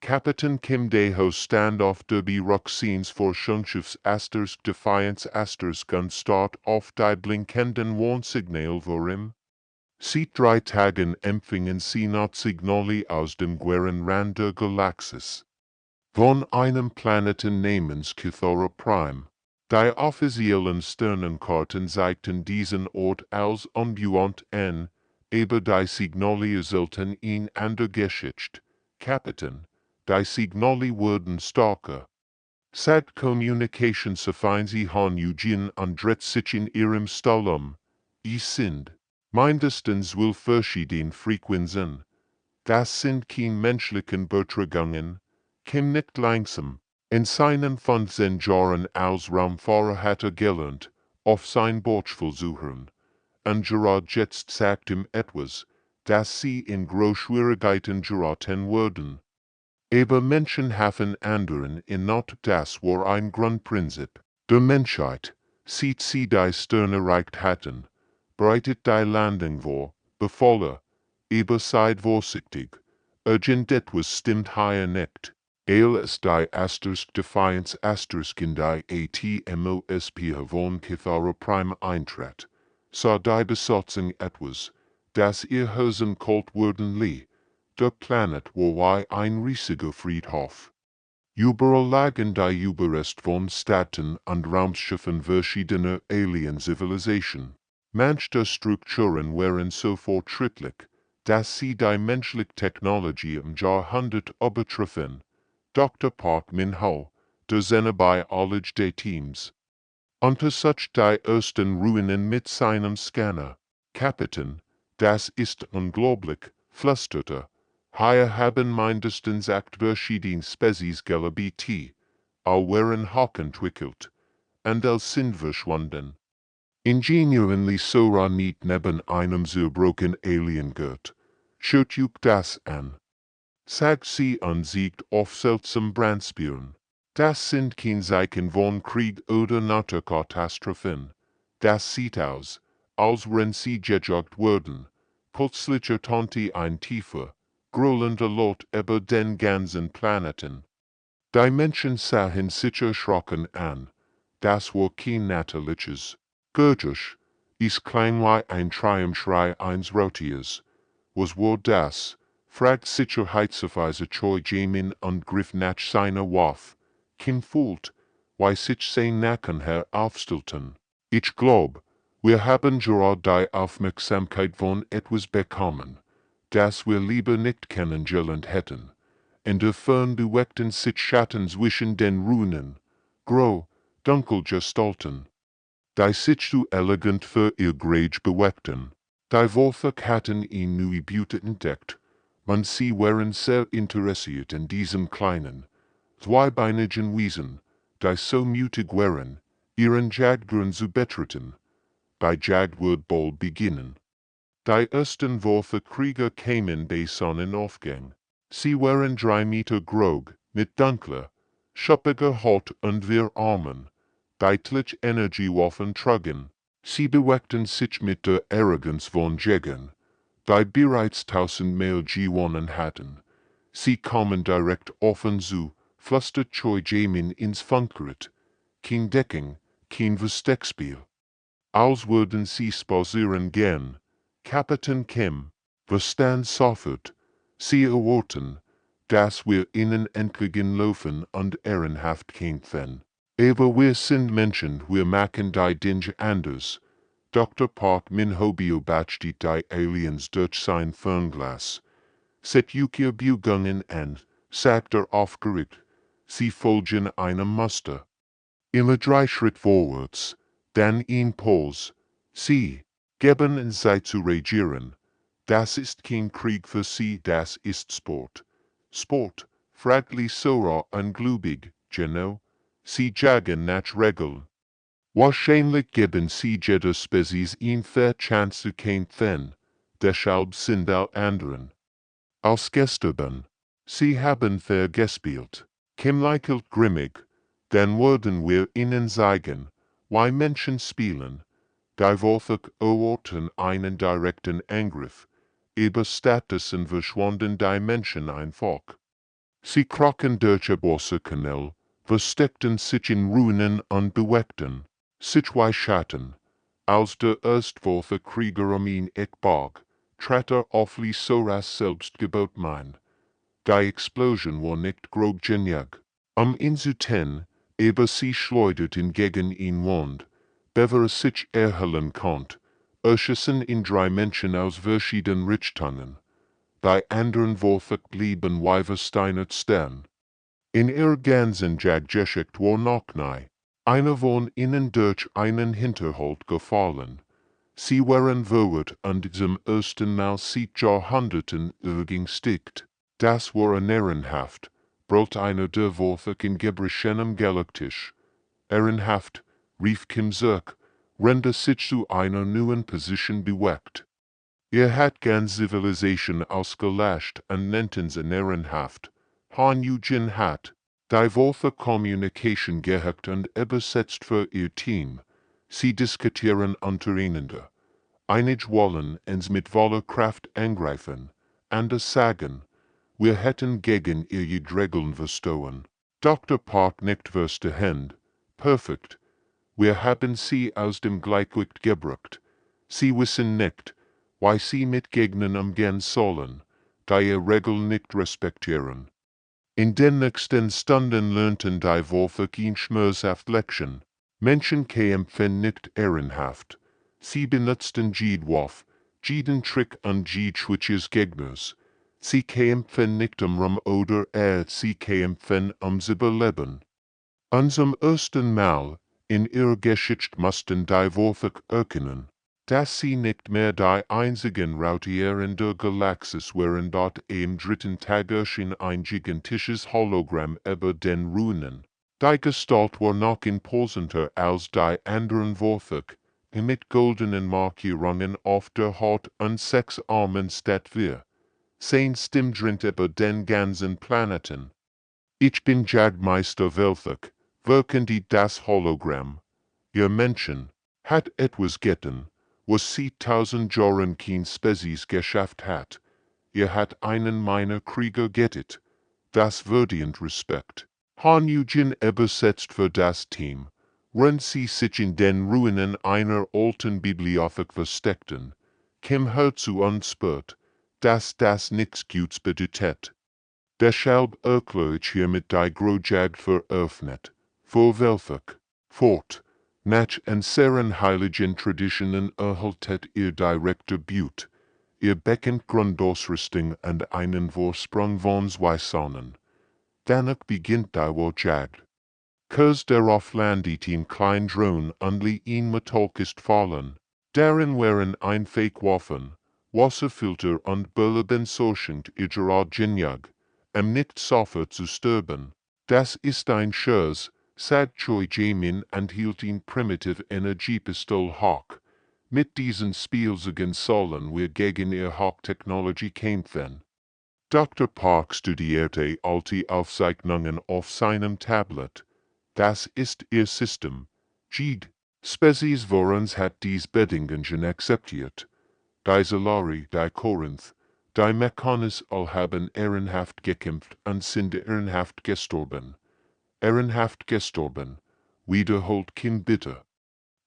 Kapitän Kim Dae-ho Standoff derby Ruckscenes for Schonschiffs Defiance Gunstart auf die blinkenden Warnsignal vorim. Sieht drei Tagen Empfingen sie Signali aus dem Gueren Rand der Galaxis. Von einem Planeten namens Kythora Prime. Die offiziellen Sternenkarten zeigten diesen Ort als unbewohnt an, aber die Signale selten in der Geschichte. Kapitän, die Signale wurden starker. Sagt Communication seien sie han Eugene andret sich in ihrem Stallum. Sind mindestens will verschieden Frequenzen. Das sind kein menschlichen Betragungen, kim nicht langsam. In seinen 15 Jahren als Raumfahrer hatte gelernt, auf sein Bordversuchen. Und gerade jetzt sagt ihm etwas, dass sie in Großschwierigkeiten geraten würden. Aber Menschen haben anderen in Not, das war ein Grundprinzip der Menschheit, sieht sie die Sterne erreicht hatten, bereitet die Landung vor, befohlen, aber seid vorsichtig, irgend etwas stimmt hier nicht. Ist die Defiance in die Atmosphäre von Kythora Prime eintritt, so die Besatzung etwas, das ihr Hosen kalt werden ließ. Der Planet war wie ein riesiger Friedhof. Überall lagen die Überreste von Städten und Raumschiffen verschiedener Alien-Zivilisation. Manche Strukturen waren so fortschrittlich, dass sie die menschliche Technologie im Jahrhundert übertreffen. Dr. Park Min-ho, der Xenobiologe des Teams. Untersucht die ersten Ruinen mit seinem Scanner. Kapitän, das ist unglaublich, flüsterte. Hier haben mindestens 8 verschiedene Spezies gelebt, all waren hochentwickelt, und sind verschwunden. Ingenieurlich Sora nicht neben einem zerbrochenen Alien geht. Schaut euch das an. Sagt sie und siegt auf seltsam Brandspielen. Das sind kein Zeichen von Krieg oder Naturkatastrophen. Das sieht aus, als wenn sie gejagt wurden. Plötzlich ertönte ein tiefer, grolender Laut über den ganzen Planeten. Die Menschen sahen sich erschrocken an. Das war kein natürliches Geräusch. Es klang wie ein Triumphschrei eines Raubtiers. Was war das? Fragt Sicherheitsoffizier Choi Jamin und griff nach seiner Waffe. Kim fühlt, wie sich sein Nacken aufstellten. Ich glaub, wir haben gerade die Aufmerksamkeit von etwas bekommen, das wir lieber nicht kennengelernt hätten. In der Fern bewegten sich Schatten zwischen den Ruinen, grau, dunkel Gestalten, die sich zu elegant für ihr Grage bewegten. Die Wölfe hatten ihn neue Beauty entdeckt, und sie waren sehr interessiert in diesem kleinen, zweibeinigen Wesen, die so mutig waren, ihren Jagdgrund zu betreten. Die Jagd wird bald beginnen. Die ersten Wölfe-Krieger kamen bei Sonnenaufgang. Sie waren 3 Meter groß, mit dunkler, schuppiger Haut und 4 Armen, deutlich Energiewaffen trugen. Sie bewegten sich mit der Arroganz von Jägern, die bereits 1000 Meilen gewonnen hatten. Sie kamen direkt offen zu, flüstert Choi Jamin ins Funkgerät. Kein Deckung, kein Versteckspiel. Als würden sie spazieren gehen. Kapitän Kim, verstand sofort. Sie erwarten, dass wir ihnen entgegenlaufen und ehrenhaft kämpfen. Aber wir sind Menschen, wir machen die Dinge anders. Dr. Park Min-ho beobachtet die Aliens durch sein Fernglas. Set ihr Bewegungen an, sagt aufgeregt. Sie folgen einem Muster. Immer 3 Schritt vorwärts, dann in Pause. Sie geben in Zeit zu reagieren. Das ist kein Krieg für sie, das ist Sport. Sport, fraglich Sora ungläubig, genau. Sie jagen nach Regeln. Wahrscheinlich geben sie jeder Spezies eine fair Chance zu kämpfen, deshalb sind alle anderen. Als gestern, sie haben fair gespielt. Kim lächelt grimmig, dann würden wir ihnen zeigen, wie Menschen spielen. Die Wölfe erwarten einen direkten Angriff, aber stattdessen verschwanden die Menschen einfach. Sie krochen durch Bosse Kanal, versteckten sich in Ruinen und bewachten sich wie Schatten. Als der erstwürfe Krieger ihn ekbog, trat auf die Soras selbst gebot mein. Die Explosion war nicht grob genug. Inzuten, aber sie schleuderten gegen ihn Wand, bever sich erhellen konnt, erschossen in 3 Menschen aus verschiedenen Richtungen. Die anderen Wurfe blieben weiversteinert stehen. In ihr ganzen Jagdgeschicht war noch nie einer von ihnen durch einen Hinterhalt gefallen. Sie waren verwirrt und zum ersten Mal seit Jahrhunderten übergängstigt. Das war ehrenhaft, brüllt einer der Wölfe in Gebrechenem Galaktisch. Ehrenhaft, rief Kim zurück, rende sich zu einer neuen Position bewegt. Hat ganz Zivilisation ausgelöscht und nennten sie ehrenhaft. Han Eugene hat die Wölfe Communication gehackt und übersetzt für ihr Team. Sie diskutieren untereinander. Einige wollen uns mit voller Kraft angreifen, andere sagen, wir hätten gegen ihre Regeln verstoßen. Dr. Park nickt vers die Hand. Perfekt. Wir haben sie aus dem Gleichgewicht gebracht. Sie wissen nicht, wie sie mit Gegnern umgehen sollen, da ihr Regeln nicht respektieren. In den nächsten Stunden lernten die Wölfe kein schmerzhaft Lektien. Menschen kämpfen nicht ehrenhaft. Sie benutzten Jedwurf, jeden Trick und jede Schwitches Gegners. Sie kämpfen nicht Ruhm oder sie kämpfen ums Überleben. Zum ersten Mal in ihrer Geschichte mussten die Wölfe erkennen, dass sie nicht mehr die einzigen Raubtiere in der Galaxis waren, dort am 3. Tag erschien ein gigantisches Hologramm über den Ruinen. Die Gestalt war noch imposanter als die anderen Wölfe, mit goldenen Markierungen auf der Haut und 6 Armen statt wir. 10 Stimmdrint über den ganzen Planeten. Ich bin Jagdmeister Welthek, wirken die das Hologramm. Ihr Menschen, hat etwas getan, was sie 1000 Jahren kein Spezies geschafft hat. Ihr hat einen meiner Krieger getötet. Das verdient Respekt. Han Eugene übersetzt für das Team. Wenn sie sich in den Ruinen einer alten Bibliothek versteckten, Kim hört zu und spürt, dass das nichts Gutes bedeutet. Deshalb erkläre ich hiermit die Grojagd veröffnet. Für welche fort, nach unseren heiligen Traditionen erhaltet ihr direkte But. Ihr bekennt Grundausrüstung und einen Vorsprung von 2 Sonnen. Danach beginnt die Jagd. Kurz darauf landet ein klein Drone und ein Metallk ist fallen. Darin waren ein Fake-Waffen, Wasserfilter und Böllensorschend ihrer Genjag, nicht sofort zu sterben. Das ist ein Scherz, sagt Choi Jamin und hielt ein primitive Energiepistol hoch. Mit diesen Spielzeugen sollen wir gegen ihr Hochtechnologie kämpfen. Dr. Park studierte alte Aufzeichnungen auf seinem Tablet. Das ist ihr System. Jede Spezies Vorens hat dies Bedingungen akzeptiert. Die Solari, die Korinth, die Mechanis all haben ehrenhaft gekämpft und sind ehrenhaft gestorben. Ehrenhaft gestorben, wiederholt Kim bitte.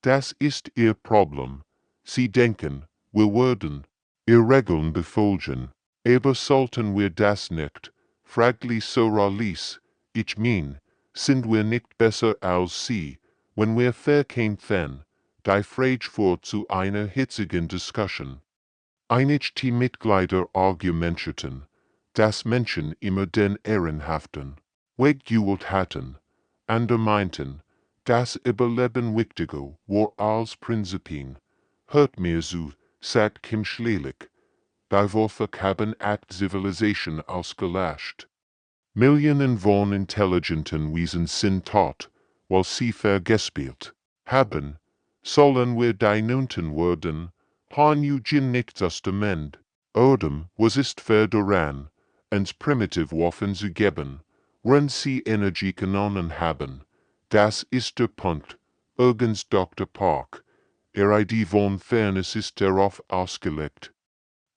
Das ist ihr Problem. Sie denken, wir würden ihr Regeln befolgen, aber sollten wir das nicht, fragli Soralis, ich mein, sind wir nicht besser als sie, wenn wir verkämpfen, die Frage führt zu einer hitzigen Diskussion. Einige Teammitglieder argumentierten, dass Menschen immer den ehrenhaften Weg gewählt hatten, andere meinten, das Überleben wichtiger war als Prinzipien. Hört mir zu, sagt Kim schließlich. Die Wölfe haben Zivilisation ausgelöscht. Millionen von intelligenten Wesen sind tot, weil sie vergespielt haben. Sollen wir die Nunten werden? Han Eugene nicht Testament. Was ist daran, uns primitive Waffen zu geben, wenn sie Energiekanonen haben? Das ist der Punkt, ergänzt Dr. Park. Idee von Fairness ist darauf ausgelegt,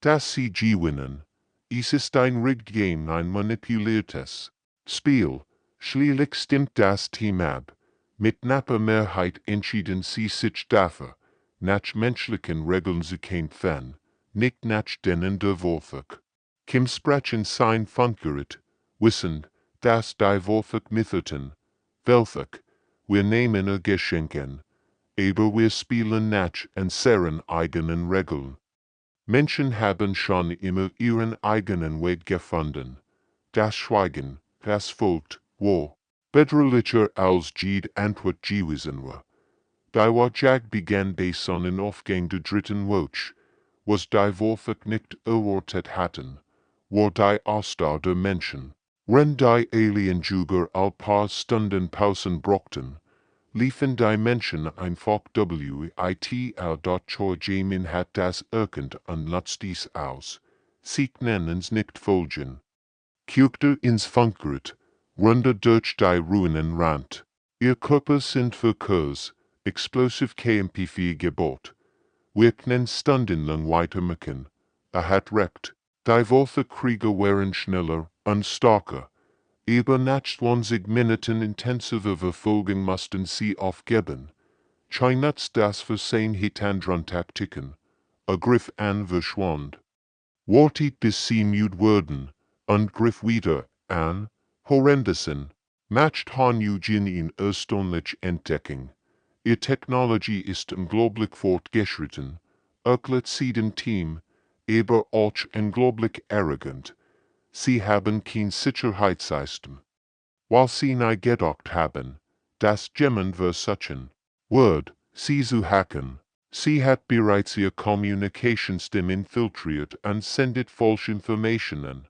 dass sie gewinnen. Es ist ein Rigged Game, ein manipuliertes. Spiel, schließlich stimmt das Team ab. Mit knapper Mehrheit entschieden sie sich dafür, nach menschlichen Regeln zu kämpfen, nicht nach denen der Wolfig. Kim Sprachen sein Funkgerät, wissend, dass die Wolfig mittelten, welfig, wir nehmen Geschenken, aber wir spielen nach unseren eigenen Regeln. Menschen haben schon immer ihren eigenen Weg gefunden. Das Schweigen, das folgt, wo bedrohlicher als jede Antwort gewesen war. Die Wajag begann bei Sonnenaufgang der dritten Woche, was die Wolfig nicht erwartet hatten, war die Ausdauer der Menschen. Wenn die Alienjüger ein paar Stunden Pausen brauchten, liefen die Menschen einfach Jamin hat das erkannt und nutzt dies aus. Sie nennen's nicht folgen. Kuchte ins Funkgerät, runter durch die Ruinen rand. Ihr Körper sind für Kurs, explosiv KMP4 Gebot. Wir können stundenlang weitermachen. Hat recht. Die Wolfenkrieger waren schneller und stärker. Über nach 20 Minuten intensiver Verfolgung mussten sie aufgeben. Chinats das Versehen hitandran Taktiken. Ergriff an verschwand. Wartet bis sie müde wurden, und griff wieder an, horrendessen. Macht han Eugene in erstaunlich Entdeckung. Ihr Technologie ist unglaublich fortgeschritten, erklärt sie dem Team, aber auch unglaublich arrogant. Sie haben kein Sicherheitssystem. Weil sie nie gedacht haben, dass jemand versuchen wird, sie zu hacken. Sie hat bereits ihr Kommunikationssystem infiltriert und sendet falsche Informationen.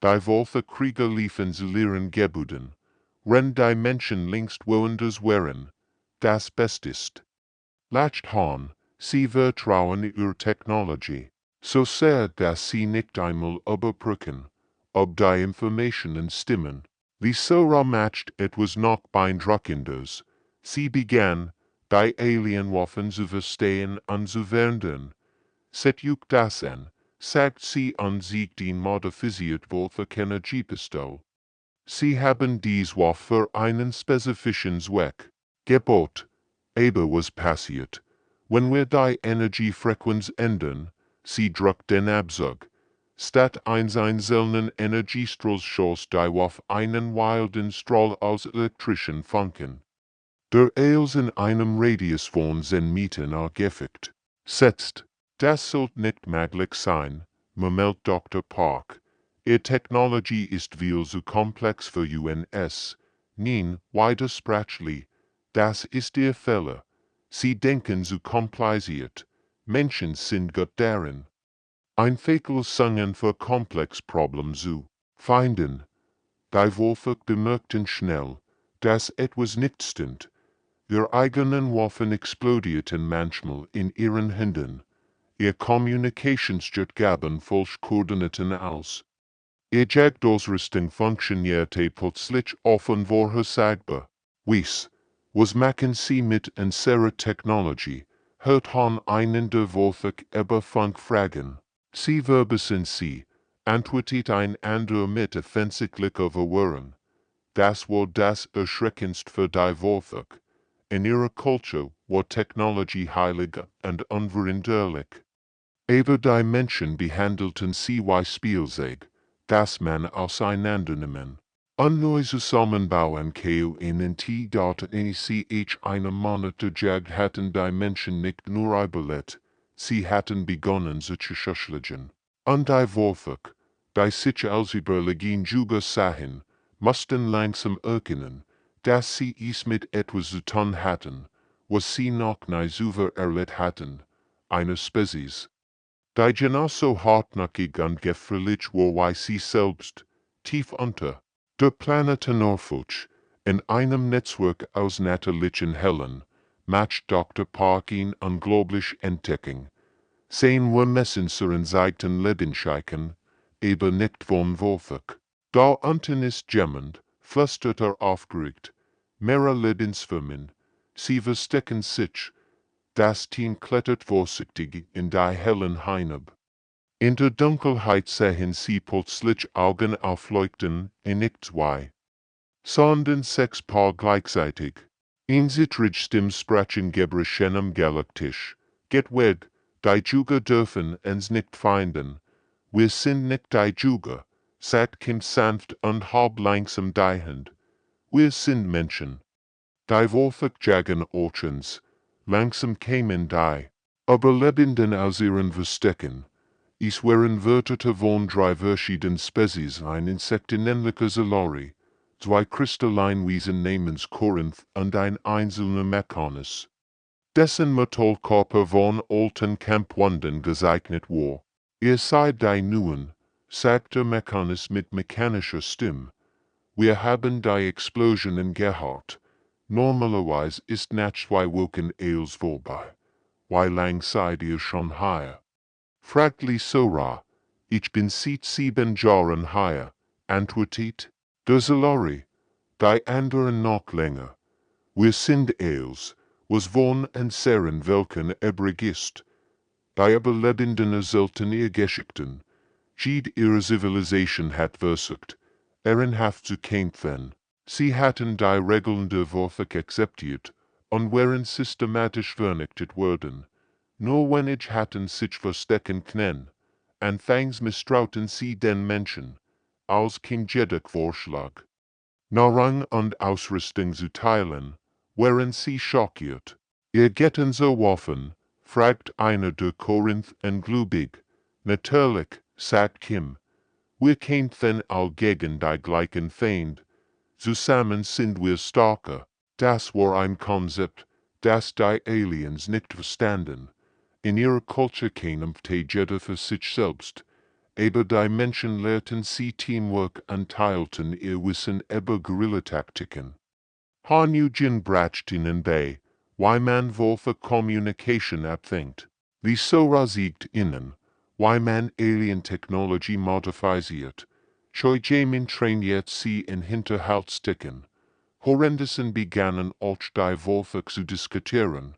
Die Wolfenkrieger liefen zu leeren Gebuden, wenn die Menschen längst woanders wären. Das Beste ist. Leicht han, sie vertrauen ihrer Technologie, so sehr, dass sie nicht einmal überprüfen, ob die Informationen stimmen. Wieso macht etwas noch beeindruckendes? Sie begann, die Alienwaffen zu verstehen und zu verwenden. Setjuk das an, sagt sie und siegt den modifisiert Wolfener G-Pistol. Sie haben dies Waffe für einen spezifischen Zweck. Gebot. Aber was passiert, wenn wir die Energiefrequenz ändern? Sie drückt den Abzug. Statt eines einzelnen Energiestrahls schoss die Waffe einen wilden Strahl aus elektrischen Funken. Der Eils in einem Radius von 10 Metern gefickt. Setzt. Das sollte nicht möglich sein, murmelt Dr. Park. Ihr Technologie ist viel zu komplex für UNS. Nein, widersprachlich. Das ist ihr Fehler. Sie denken zu kompliziert. Menschen sind gut darin, ein Lösungen für Komplexprobleme zu finden. Die Wolfig bemerkten schnell, dass etwas nicht stimmt. Ihre eigenen Waffen explodierten manchmal in ihren Händen. Ihr Kommunikationsjet gaben falsche Koordinaten aus. Ihr Jagdausrüstung funktionierte plötzlich unvorhersagbar. Was machen Sie mit unserer Technologie? Hört han einen der Wolfig über Funk fragen. Sie verbessern sie, antwortet ein anderer mit offensichtlicher Verwirrung. Das war das Erschreckendste für die Wolfig. In ihrer Kultur war Technologie heilig und unveränderlich. Aber die Menschen behandelten sie wie Spielzeug, das man auseinandernehmen. Ein neues Zusammenbauen KO in T.NCH eine Monitorjagd hatten die Menschen nicht nur überlebt, sie hatten begonnen zu zerschlagen. Und die Wolfig, die sich als überlegen Juga sahen, mussten langsam erkennen, dass sie es mit etwas zu tun hatten, was sie noch nie zuvor erlebt hatten, eine Spezies, die genauso hartnäckig und gefährlich war wie sie selbst, tief unter der Planetenorfuch, in einem Netzwerk aus natürlichen Hellen, macht Dr. Park ihn unglaublich Entdeckung. Sehen wir messen zu Seiten Lebenscheichen, aber nicht von Wolfig. Da unten ist jemand, flüstert aufgeregt, mehrere Lebensformen, sie verstecken sich. Das Team klettert vorsichtig in die hellen hinab. In der Dunkelheit sehen sie plötzlich Augen aufleuchten, in nichts zwei. sondern sechs Paar gleichzeitig. In Zitrich stim sprachen Gebrechenem Galaktisch. Get weg, die Juga dürfen ens nicht finden. Wir sind nicht die Juga, sagt Kim sanft und halb langsam die Hand. Wir sind Menschen. Die Wolfig jagen Orchens, langsam kämen die, aber lebenden aus ihren Verstecken. Es wären Wörter von drei verschiedenen Spezies, ein insektenähnlicher Salari, zwei Kristalleinwesen namens Korinth und ein einzelner Mechanis. Dessen Metallkörper von alten Kampfwunden gezeichnet war. Ihr seid die Neuen, sagt der Mechanis mit mechanischer Stimme. Wir haben die Explosionen gehört. Normalerweise ist nach 2 Wochen alles vorbei. Wie lang seid ihr schon hier? Fragt Lee Sora. Ich bin seit 7 Jahren hier, antwortet der Salari. Die anderen noch länger. Wir sind els, was von en seren welken übrig ist. Die Überlebenden erzählten ihr Geschichten. Jede ihrer Zivilisation hat versucht, ehrenhaft zu kämpfen. Sie hatten die Regeln der Warfare akzeptiert und waren systematisch vernichtet worden. Nur wenig hatten sich verstecken können. Anfangs misstrauten sie den Menschen, als King Jedek Vorschlag, Nahrung und Ausrüstung zu teilen, waren sie schockiert. Ihr Getten so Waffen, fragt einer der Korinth englubig. Natürlich, sagt Kim. Wir kämpfen all gegen die gleichen Feind. Zusammen sind wir stärker. Das war ein Konzept, das die Aliens nicht verstanden. In ihrer Kultur kämpfte jeder für sich selbst. Aber die Menschen lehrten sie Teamwork und teilten ihr Wissen über Guerillataktiken. Hanujin brachten in bei, wie man wohl für Communication abfängt. Wie Sora siegt ihnen, wie man Alien-Technology modifiziert. Choi Jamin trainiert sie in Hinterhaltsticken. Horrendessen begannen auch die Wolfig zu diskutieren.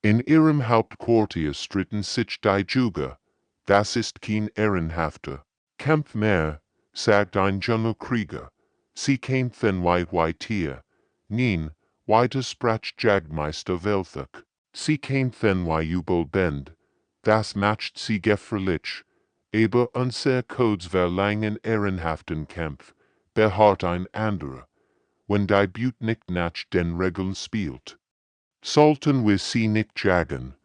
In ihrem Hauptquartier stritten sich die Juga. Das ist kein ehrenhafter Kampf mehr, sagt ein junger Krieger. Sie kämpfen wie Tier. Nein, weiter sprach Jagdmeister Welthig. Sie kämpfen wie Überleben. Das macht sie gefährlich. Aber unser Codes verlangen ehrenhaften Kampf, beharrt ein anderer. Wenn die Blut nicht nach den Regeln spielt, sollten wir sie nicht jagen.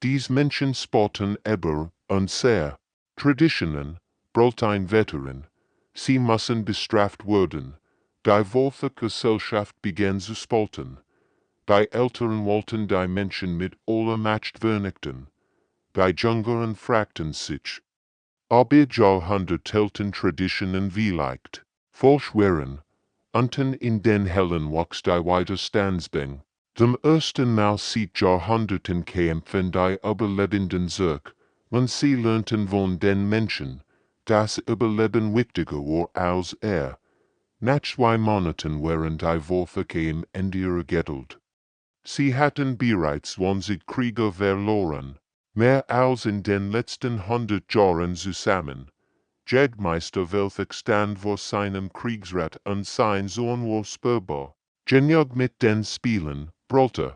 Dies Menschen spotten über unser Traditionen, brüllt ein Veteran. Sie müssen bestraft werden. Die Wolfige Gesellschaft begann zu spalten. Die Älteren wollten die Menschen mit aller Macht vernichten. Die Jüngeren fragten sich, ob ihr Jahrhundertelten Traditionen vielleicht falsch wären. Unten in den Hellen wuchs die Widerstandsbang. Zum ersten Mal seit Jahrhunderten kämpfen die Überlebenden zurück, und sie lernten von den Menschen, dass Überleben wichtiger war als Nach 2 Monaten waren die Wolfige im Ende ihrer Geduld. Sie hatten bereits 20 Krieger verloren, mehr als in den letzten 100 Jahren zusammen. Jagdmeister Welthig stand vor seinem Kriegsrat und sein Sohn war spürbar. Genial mit den Spielen, brüllte.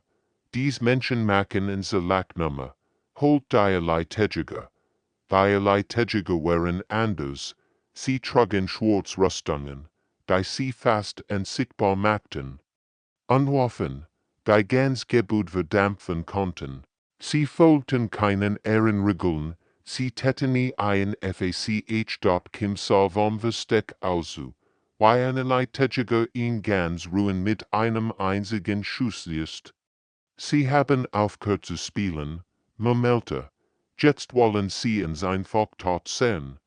Dies Menschen machen in Selaknummer. Holt derlei Tejiger. Derlei Tejiger waren anders. Sie trugen Schwarzrüstungen, die sie fast unsichtbar machten. Unwaffen, die ganz Gebut verdampfen konnten. Sie folgten keinen Ehrenregeln. Sie täten nie ein FACH. Kim sah vom Versteck ausu. Wie einerlei Tejiger ihn ganz ruhen mit einem einzigen Schuss ist. Sie haben aufgehört zu spielen, murmelte. Jetzt wollen sie uns einfach tot sehen.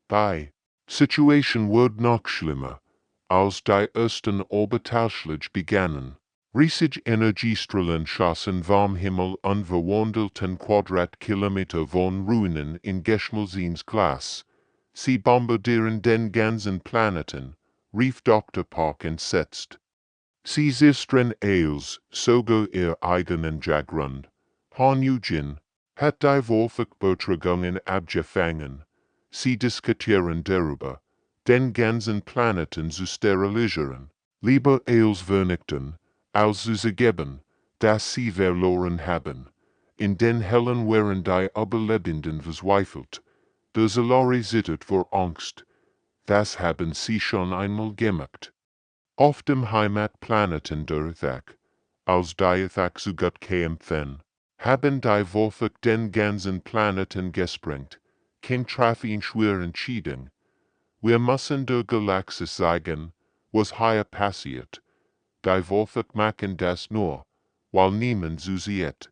Die Situation wurde noch schlimmer, als die ersten Orbitalschläge begannen. Riesige Energiestrahlen schossen vom Himmel und verwandelten Quadratkilometer von Ruinen in Geschmolzins Glas. Sie bombardieren den ganzen Planeten, rief Dr. Park entsetzt. Sie zistren als, sogar ihr eigenen Jagdgrund. Han Eugene hat die Wolfig-Betragungen abgefangen. Sie diskutieren darüber, den ganzen Planeten zu sterilisieren. Lieber als vernichten, als zu geben, das sie verloren haben, in den hellen waren die Überlebenden verzweifelt, der Solare zittert vor Angst, das haben sie schon einmal gemacht. Auf dem Heimatplaneten der Ethak, als die Ethak zu Gott kämpfen, haben die Wolfak den ganzen Planeten gesprengt, kein Traffic schwer entschieden. Wir müssen der Galaxis sagen, was hier passiert. Die Wolfak machen das nur, weil niemand so sieht.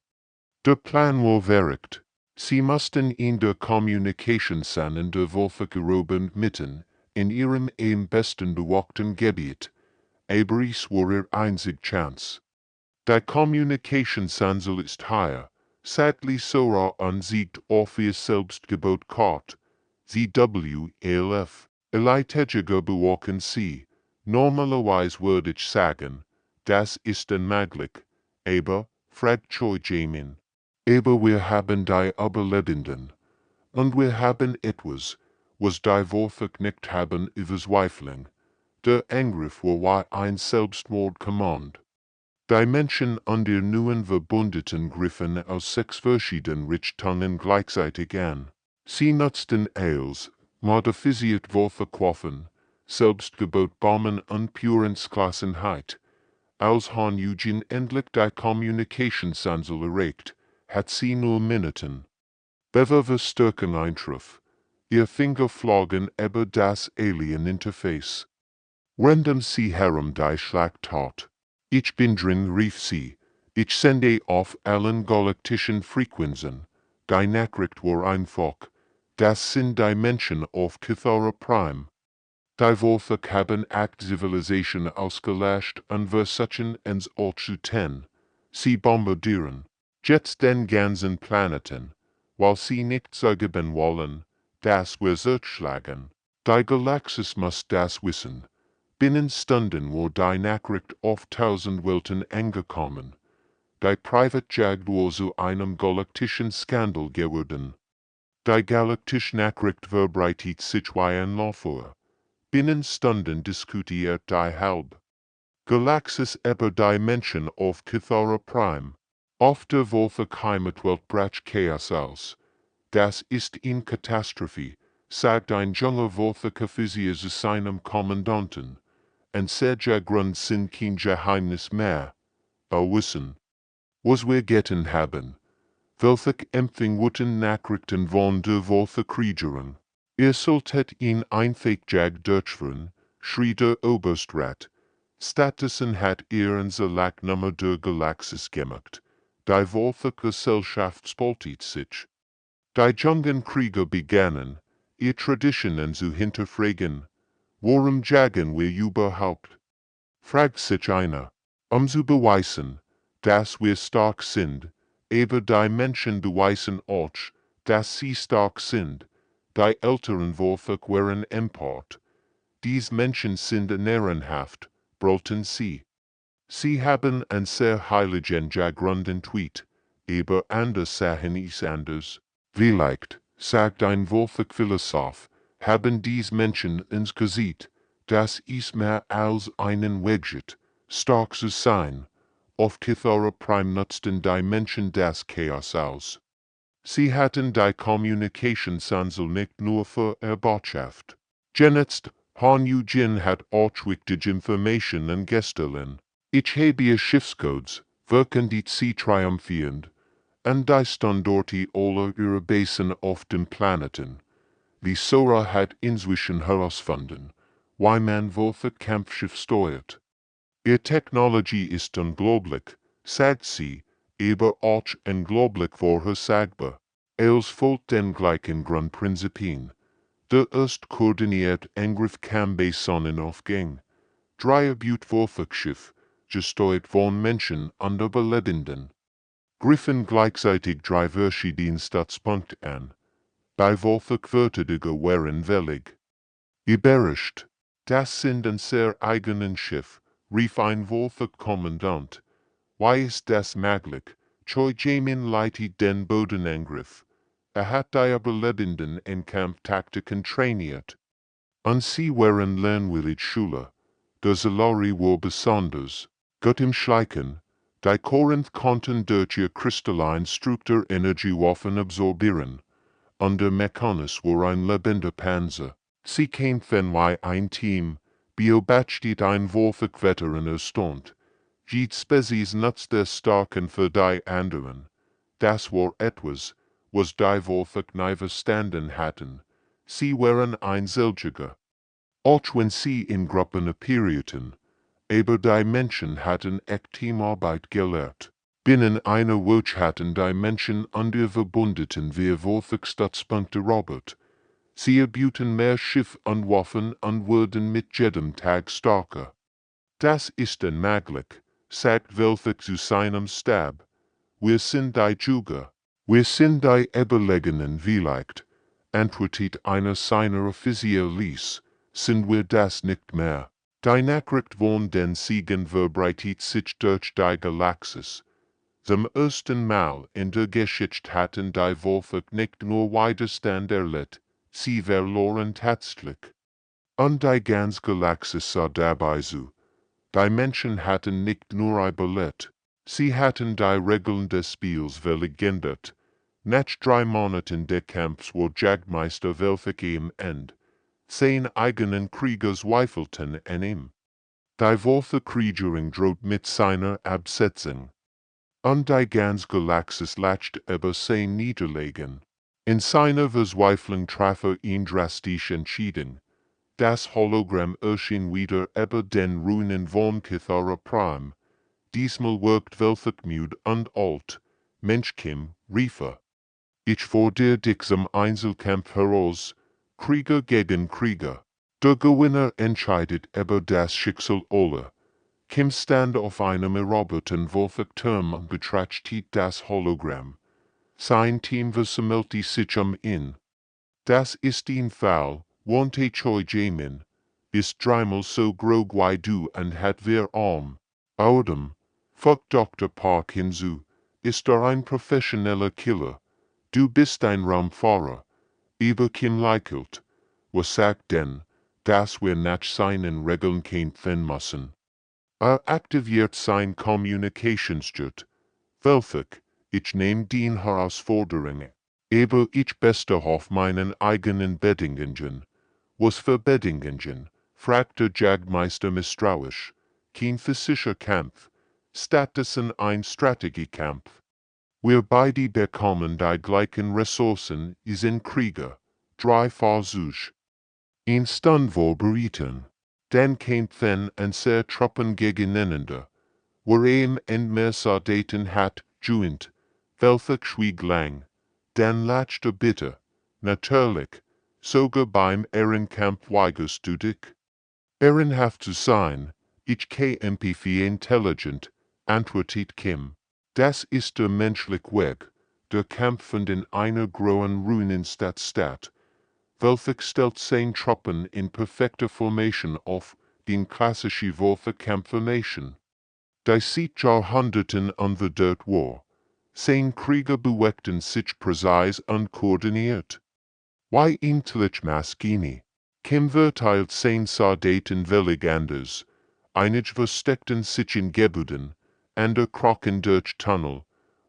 Der Plan war verrückt. Sie mussten in der Kommunikation in der Wolfak erobern mitten in ihrem am besten bewachten Gebiet. Aber es war ihr einzig Chance. Die Kommunikationsinsel ist hier, sadly Sora unsiegt auf ihr Selbstgebot Kart. ZWLF, Elitejiger bewachen sie. Normalerweise würde ich sagen, das ist unmöglich, aber, fragt Choi Jamin. Aber wir haben die Überlebenden. Und wir haben etwas, was die Wolfak nicht haben überzweifeln. Der Angriff war wie ein Selbstmordkommand. Die Menschen an der neuen Verbündeten griffen aus 6 verschiedenen Richtungen gleichzeitig an. Sie nutzten als, modifisiert Wolfakwaffen, Selbstgebot Bomben und Purensklasenheit. Als Han Eugene endlich die Kommunikationsinsel erreicht, hat sie nur Minuten. Bewerverstärken eintraf. Ihr Finger flogen über das Alien-Interface. Random sie herum die Schlagtat. Ich bin drin, rief sie. Ich sende auf allen galaktischen Frequenzen. Die Nachricht war einfach. Das sind die Menschen auf Kythera Prime. Die Wolfak haben 8 Zivilisationen ausgelöscht und versuchen uns zu Sie bombardieren. Jetzt den ganzen Planeten. Weil sie nicht zugeben wollen, dass wir zurückschlagen. Die Galaxis muss das wissen. Binnen Stunden war die Nachricht auf 1000 Welten angekommen. Die Privatjagd war zu einem galaktischen Skandal geworden. Die galaktische Nachricht verbreitet sich wie ein Laufer. Binnen Stunden diskutiert die halb Galaxis über die Menschen auf Kythera Prime. Auf der Wolfak Heimatwelt brach Chaos aus. Das ist in Katastrophe, sagt ein junger Wolfak-Offizier zu seinem Kommandanten. Und sehr Grund sind kein Geheimnis mehr. Wissen, was wir getan haben. Welche empfing wurden Nachrichten von der Wolfak-Kriegerin. Ihr solltet ihn einfach durchführen, schrie der Oberstrat. Stattdessen hat unser Lacknummer der Galaxis gemacht. Die Wolfak-Gesellschaft spaltet sich. Die jungen Krieger begannen, ihr Traditionen zu hinterfragen. Warum jagen wir überhaupt? Fragt sich einer. Zu beweisen, dass wir stark sind, aber die Menschen beweisen auch, dass sie stark sind. Die älteren Wolfak waren empört. Dies Menschen sind ehrenhaft, brauchten sie. Sie haben ein sehr heiligen Grund Tweet, aber anders sahen es anders. Vielleicht, sagt ein Wolfak-Philosoph, haben dies Menschen uns gesagt, dass es mehr als einen Weg gibt, stark zu sein. Auf Kythera Prime nutzten die Menschen das Chaos aus. Sie hatten die Kommunikationsinsel nicht nur für ihre Botschaft. Genetzt, Han Eugene hat auch wichtige Informationen gestohlen. Ich habe ihr Schiffscodes, wirken die sie triumphierend. Und die Standorte aller ihrer Basen auf dem Planeten. Die Sora hat inzwischen herausgefunden, wie man Wolfak Kampfschiff steuert. Ihr Technologie ist unglaublich, sagt sie, aber auch unglaublich vorhersagbar. Els folgt den gleichen Grundprinzipien. Der erst koordiniert Angriff kam bei Sonnenaufgang. 3 Wolfak-Schiff, gesteuert von Menschen und Überlebenden. Griffen gleichzeitig 3 verschiedene Stützpunkte an. Bei Wolfak-Verteidiger waren wellig. Überrascht, das sind ein sehr eigenen Schiff, rief ein Wolfak-Kommandant. Wie ist das möglich? Choi Jamin leitet den Bodenangriff. Hat die Überlebenden in Kampftaktiken trainiert. Und sie waren lernwillig Schüler. der Solari war besonders gut im Schleichen, die Korinth konnten durch ihr kristallin Struktur Energiewaffen absorbieren, und der Mechanis war ein lebender Panzer. Sie kämpfen wie ein Team, beobachtet ein Wolfig Veteran erstaunt. Jede Spezies nutzt der Starken für die anderen. Das war etwas, was die Wolfig nie verstanden hatten. Sie waren einsilbige. Auch wenn sie in Gruppen appearierten, aber die Menschen hatten echt Teamarbeit gelehrt. Binnen einer Woche hatten die Menschen under verbundeten wir Wolfig Stützpunkte Robert. Sie erbieten mehr Schiff und Waffen und wurden mit jedem Tag stärker. Das ist unmöglich, sagt Wolfig zu seinem Stab. Wir sind die Juger. Wir sind die Überlegenen vielleicht, antwortet einer seiner Offizier ließ, sind wir das nicht mehr. Die Nachricht von den Siegen verbreitet sich durch die Galaxis. Zum ersten Mal in der Geschichte hatten die Wolfig nicht nur Widerstand erlitt, sie verloren tatsächlich. Und die ganze Galaxis sah dabei zu. Die Menschen hatten nicht nur überlebt, sie hatten die Regeln des Spiels geändert. Nach 3 Monaten des Kampfs war Jagdmeister Welfig am Ende. Seine eigenen Krieger zweifelten an ihm. Die Wolfe Kriegerin droht mit seiner Absetzung. Und die ganze Galaxis lacht über sein Niederlegen. In seiner Verzweiflung traf ihn drastisch entschieden. Das Hologramm erschien wieder über den Ruinen von Cathara Prime. Diesmal wirkt Welfig müde und alt. Mensch Kim, rief er. Ich fordere dich zum Einzelkampf heraus, Krieger gegen Krieger. Der Gewinner entscheidet über das Schicksal aller. Kim stand auf einem eroberten Wolfig-Turm und betrachtet das Hologramm. Sein Team versammelte sich ihn. Das ist ein Fall, wandte Choi Jamin, ist dreimal so groß wie du und hat wir Arm. Außerdem, fügt Dr. Park hinzu, ist ein professioneller Killer. Du bist ein Raumfahrer. Aber Kim lächelt. Was sagt denn, dass wir nach seinen Regeln kämpfen müssen? Aktiviert sein Kommunikationsjet. Welfig, ich nehm die Herausforderung. Aber ich beste auf meinen eigenen Bedingungen. Was für Bedingungen? Fragte Jagdmeister misstrauisch. Kein physischer Kampf. Stattdessen ein Strategiekampf. Wir beide bekommen die gleichen Ressourcen, sind Krieger. 3 Versuche. Ein Stund vorbereiten. Dann kämpfen und sehr Truppen gegeneinander. Worein en mehr Soldaten hat, joint. Welfig schwieg lang. Dann lachte bitte. Natürlich. Sogar beim Ehrenkampf weigerst du dich? Ehrenhaft zu sein, ich kämpfe für intelligent, antwortet Kim. Das ist der menschliche Weg, der Kampf in einer großen Ruinenstadt statt. Welfig stellt seine Truppen in perfekter Formation auf, den klassische Wolfig-Kampfformation. Die seit Jahrhunderten unverdert war. Seine Krieger bewegten sich präzise und koordiniert. Wie intelligent Maschine. Kim verteilt seine Soldaten völlig anders. Einige versteckten sich in Gebäuden, andere krochen durch Tunnel,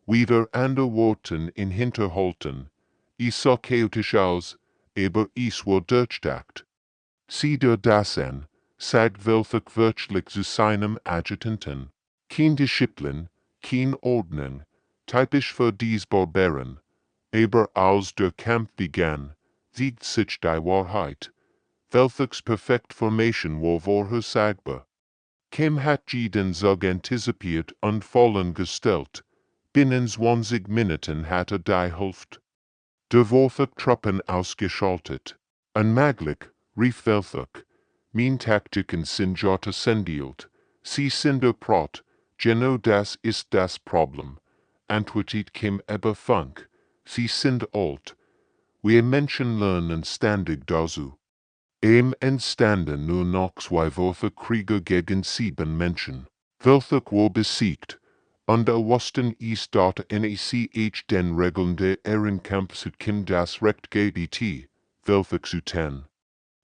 wieder andere warten in Hinterhalten. Es sah chaotisch aus, aber es war durchdacht. Sieh dir das an, sagt Welfig wörtlich zu seinem Adjutanten. Kein Disziplin, kein Ordnung, typisch für dies Barbaren. Aber als der Kampf begann, siegt sich die Wahrheit. Welfigs perfekt Formation war vorhersagbar. Kim hat jeden Zug antizipiert und Fallen gestellt. Binnen 20 Minuten hatte die Hälfte der Wolfig-Truppen ausgeschaltet. Unmöglich, rief Welfig. Mein Taktiken sind sendiert. Sie sind erprobt. Genau das ist das Problem. Antwortet Kim über Funk. Sie sind alt. Wir Menschen lernen ständig dazu. Entstanden nur noch 2 Wolfig-Krieger gegen 7 Menschen. Welfig war besiegt. Und wussten es dort NACH den Regeln der Ehrenkampf zu Kim das Recht GBT, Welfig zu tun.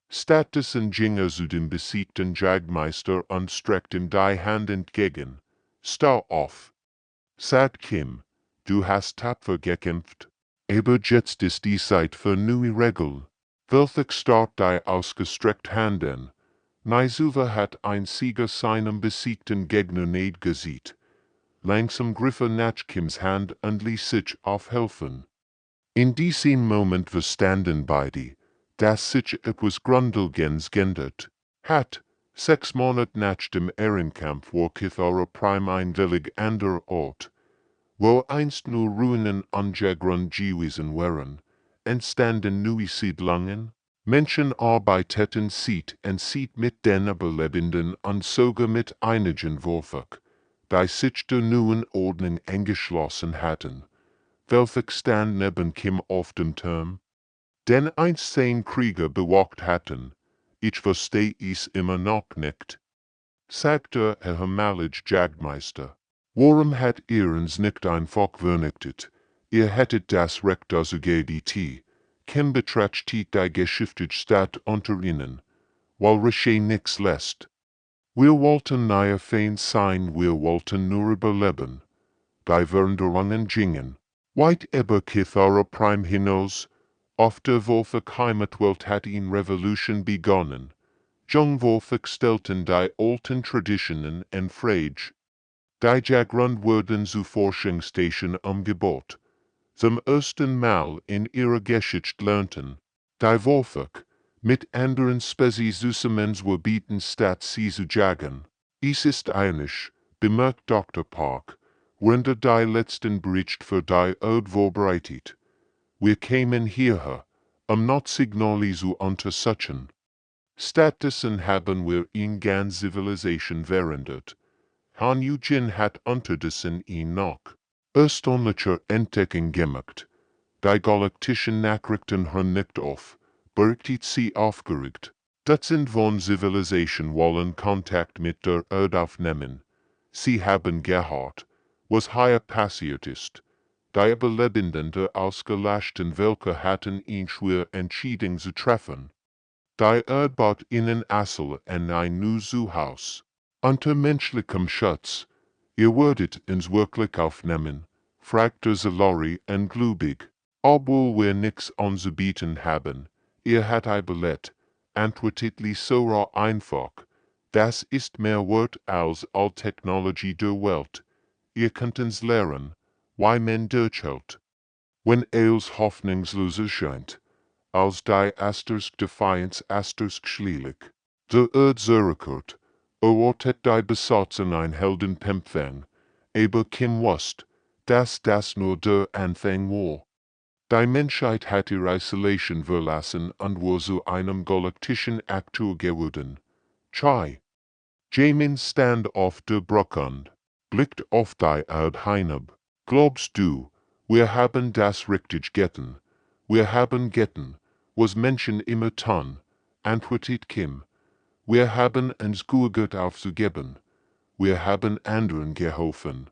Status und Ginger zu dem besiegten Jagdmeister und streckt ihm die Hand entgegen. Stau auf, sagt Kim, du hast tapfer gekämpft. Aber jetzt ist die Zeit für neue Regeln. Welche starrt die ausgestreckt Handen. Naisuva hat ein Sieger seinem besiegten Gegner nicht gesehen. Langsam griff nach Kims Hand und ließ sich aufhelfen. In diesem Moment verstanden beide, dass sich etwas grundlegends geändert hat. 6 Monate nach dem Ehrenkampf war Kithara Prime ein völlig anderer Ort. Wo einst nur Ruinen untergrund gewesen waren, entstanden neue Siedlungen. Menschen arbeiteten Seed und Seed mit den Überlebenden und sogar mit einigen Wolfach, die sich der neuen Ordnung angeschlossen hatten. Welche stand neben Kim auf dem Turm? Den einst 10 Krieger bewacht hatten. Ich verstehe es immer noch nicht, sagte der Hamalige Jagdmeister. Warum hat ihr uns nicht einfach vernichtet? Ihr hättet das Recht dazu gehabt. Kim betrachtet die Geschichte Stadt unter ihnen, weil Riche nix lässt. Wir wollten nahe Feind sein, wir wollten nur überleben. Die Veränderungen gingen weit über Kithara Prime hinaus. Auf der Wolfach Heimatwelt hat eine Revolution begonnen. Jung Wolfach stellten die alten Traditionen in Frage. Die Jagdgrund wurden zu Forschungsstation umgebaut. Zum ersten Mal in ihrer Geschichte lernten die Wolfach mit anderen Spezies zusammenzuarbeiten statt sie zu jagen. Es ist einig, bemerkt Dr. Park, während die letzten Bericht für die Erde vorbereitet. Wir kämen hierher, not Signale zu untersuchen. Stattdessen haben wir in ganz Zivilisation verändert. Han Eugene hat unterdessen noch erstaunliche Entdeckung gemacht. Die galaktischen Nachrichten hören nicht auf, berichtet sie aufgeregt. Dutzend von Zivilisation wollen Kontakt mit der Erde aufnehmen. Sie haben gehört, was hier passiert ist. Die Überlebenden der ausgelöschten Völker hatten ihn schwer Entscheidungen zu treffen. Die Erde baut ihnen Assel in ein neues Zuhause. Unter menschlichem Schutz. Ihr würdet uns wirklich aufnehmen, fragte Zalori ungläubig. Obwohl wir nix anzubieten haben, ihr habt überlebt, antwortete Sora einfach. Das ist mehr wert als all Technologie der Welt. Ihr könnt uns lehren, wie man durchhält. Wenn alles hoffnungslos erscheint, als die Asterisk Defiance Asterisk schlielig. Der Erde zurückkehrt, erwartet die Besatzung ein Heldenempfang, aber Kim wusste, dass das nur der Anfang war. Die Menschheit hat ihre Isolation verlassen und war zu einem galaktischen Akteur geworden. Chai. Jamin stand auf der Brücke und blickt auf die Erde hinab. Glaubst du, wir haben das richtig getan? Wir haben getan, was Menschen immer tun, antwortet Kim. Wir haben uns geweigert aufzugeben. Wir haben anderen geholfen.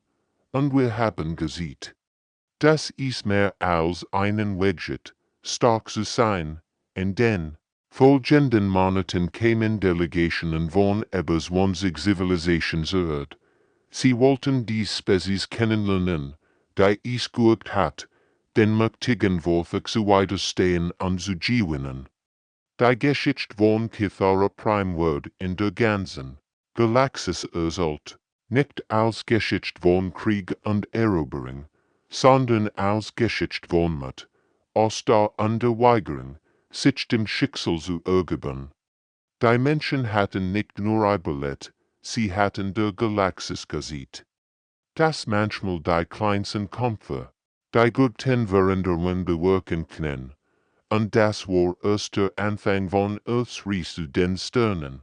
Und wir haben gesehen. Das ist mehr als einen Wedget, stark zu sein, in den folgenden Monaten kämen Delegationen von über 20 Zivilisationen zur Erde. Sie wollten die Spezies kennenlernen, die es gewagt hat, den mächtigen Wolfach zu widerstehen und zu gewinnen. Die Geschichte von Kithara Prime wird in der ganzen Galaxis erzählt, nicht als Geschichte von Krieg und Eroberung, sondern als Geschichte von Mut, aus der Unterweigerung, sich dem Schicksal zu ergeben. Die Menschen hatten nicht nur überlebt, sie hatten der Galaxis gesehen. Das manchmal die kleinsten Kämpfe, die guten Veränderungen bewirken können. Und das war erst der Anfang von Earths Reise zu den Sternen.